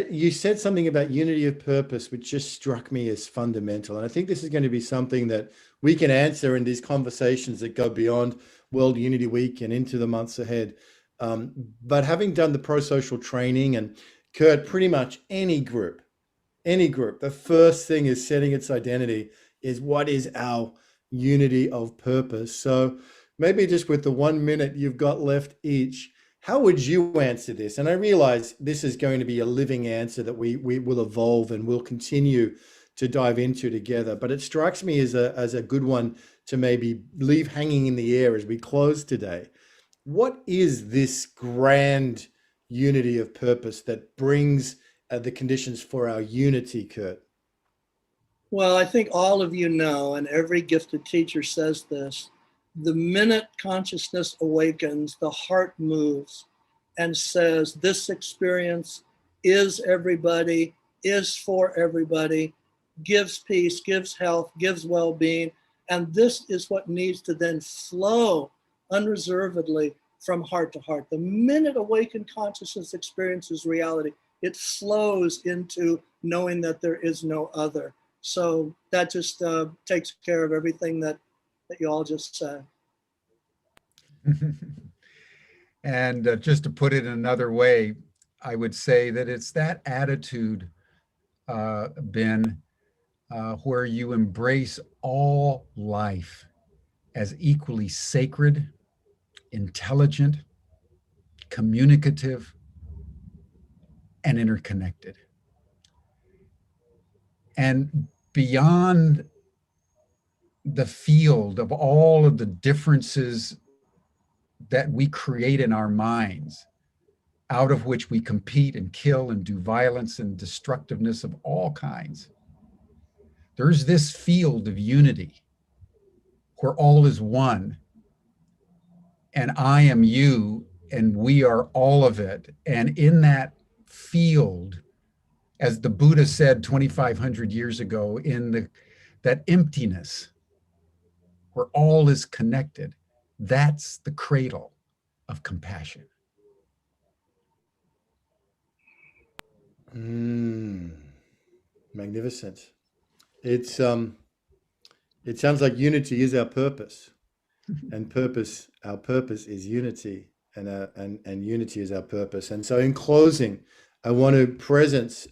you said something about unity of purpose, which just struck me as fundamental. And I think this is going to be something that we can answer in these conversations that go beyond World Unity Week and into the months ahead. But having done the pro-social training, and Kurt, pretty much any group, the first thing is setting its identity is what is our unity of purpose. So maybe just with the 1 minute you've got left each, how would you answer this? And I realize this is going to be a living answer that we will evolve and we'll continue to dive into together. But it strikes me as a good one to maybe leave hanging in the air as we close today. What is this grand unity of purpose that brings the conditions for our unity, Kurt? Well, I think all of you know, and every gifted teacher says this, the minute consciousness awakens, the heart moves and says, this experience is everybody, is for everybody, gives peace, gives health, gives well-being. And this is what needs to then flow unreservedly from heart to heart. The minute awakened consciousness experiences reality, it flows into knowing that there is no other. So that just takes care of everything that you all just said. And just to put it another way, I would say that it's that attitude, Ben, where you embrace all life as equally sacred, intelligent, communicative, and interconnected. And beyond the field of all of the differences that we create in our minds, out of which we compete and kill and do violence and destructiveness of all kinds, there's this field of unity where all is one, and I am you, and we are all of it. And in that field, as the Buddha said 2,500 years ago, in that emptiness where all is connected, that's the cradle of compassion. Magnificent. It sounds like unity is our purpose, and our purpose is unity, and unity is our purpose. And so in closing, I want to present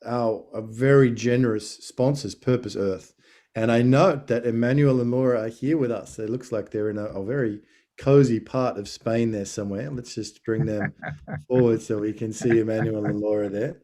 our very generous sponsors, Purpose Earth. And I note that Emmanuel and Laura are here with us. It looks like they're in a very cozy part of Spain there somewhere. Let's just bring them forward so we can see Emmanuel and Laura there.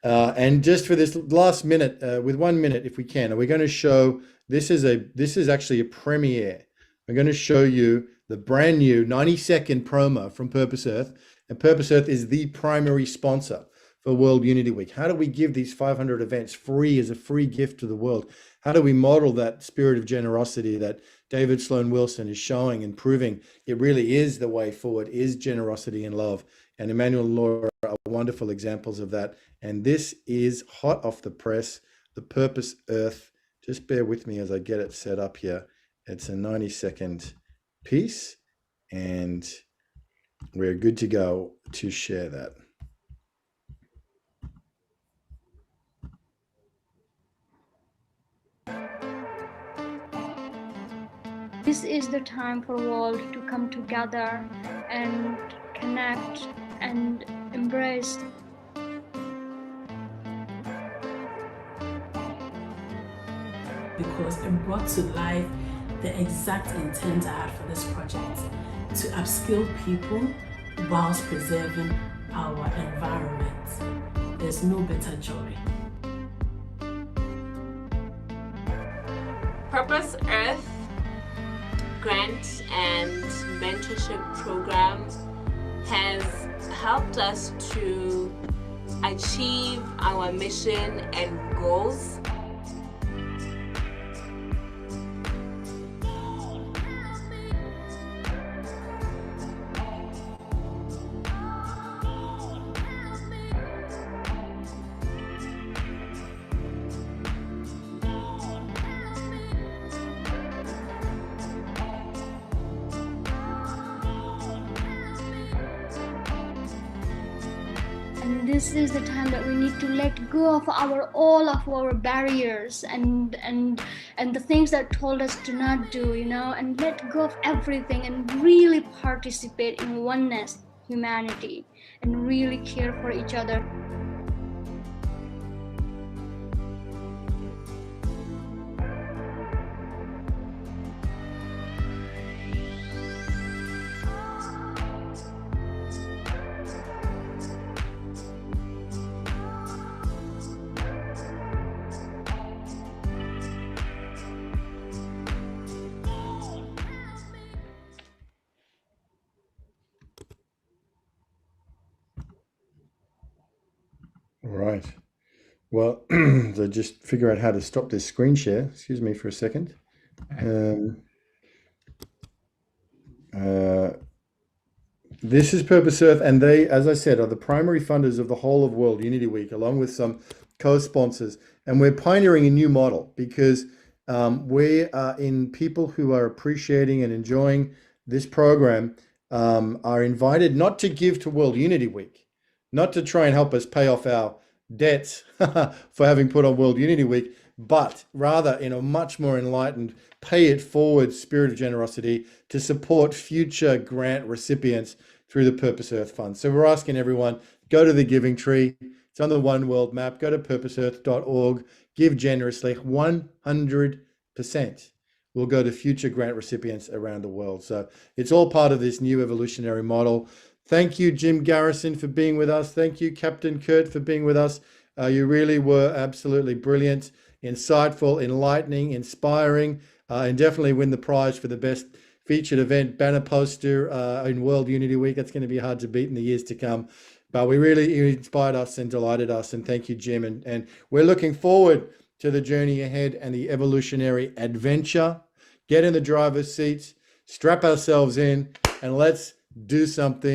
And just for this last minute, with 1 minute, if we can, we're going to show, this is actually a premiere. I'm going to show you the brand new 90-second promo from Purpose Earth. And Purpose Earth is the primary sponsor for World Unity Week. How do we give these 500 events free as a free gift to the world? How do we model that spirit of generosity that David Sloan Wilson is showing and proving it really is the way forward, is generosity and love? And Emmanuel and Laura are wonderful examples of that. And this is hot off the press, the Purpose Earth. Just bear with me as I get it set up here. It's a 90-second piece, and we're good to go to share that. This is the time for world to come together and connect and embrace because it brought to life the exact intent I had for this project, to upskill people whilst preserving our environment. There's no better joy. Purpose Earth grant and mentorship program has helped us to achieve our mission and goals. And this is the time that we need to let go of all of our barriers and the things that told us to not do, and let go of everything and really participate in oneness, humanity, and really care for each other. All right. Well, so just figure out how to stop this screen share. Excuse me for a second. This is Purpose Earth, and they, as I said, are the primary funders of the whole of World Unity Week, along with some co-sponsors. And we're pioneering a new model because we are in people who are appreciating and enjoying this program are invited not to give to World Unity Week, not to try and help us pay off our debts for having put on World Unity Week, but rather in a much more enlightened, pay it forward spirit of generosity to support future grant recipients through the Purpose Earth Fund. So we're asking everyone, go to the Giving Tree. It's on the One World map. Go to purposeearth.org. Give generously. 100% will go to future grant recipients around the world. So it's all part of this new evolutionary model. Thank you, Jim Garrison, for being with us. Thank you, Captain Kurt, for being with us. You really were absolutely brilliant, insightful, enlightening, inspiring, and definitely win the prize for the best featured event banner poster in World Unity Week. That's going to be hard to beat in the years to come. But you inspired us and delighted us. And thank you, Jim. And we're looking forward to the journey ahead and the evolutionary adventure. Get in the driver's seats, strap ourselves in, and let's do something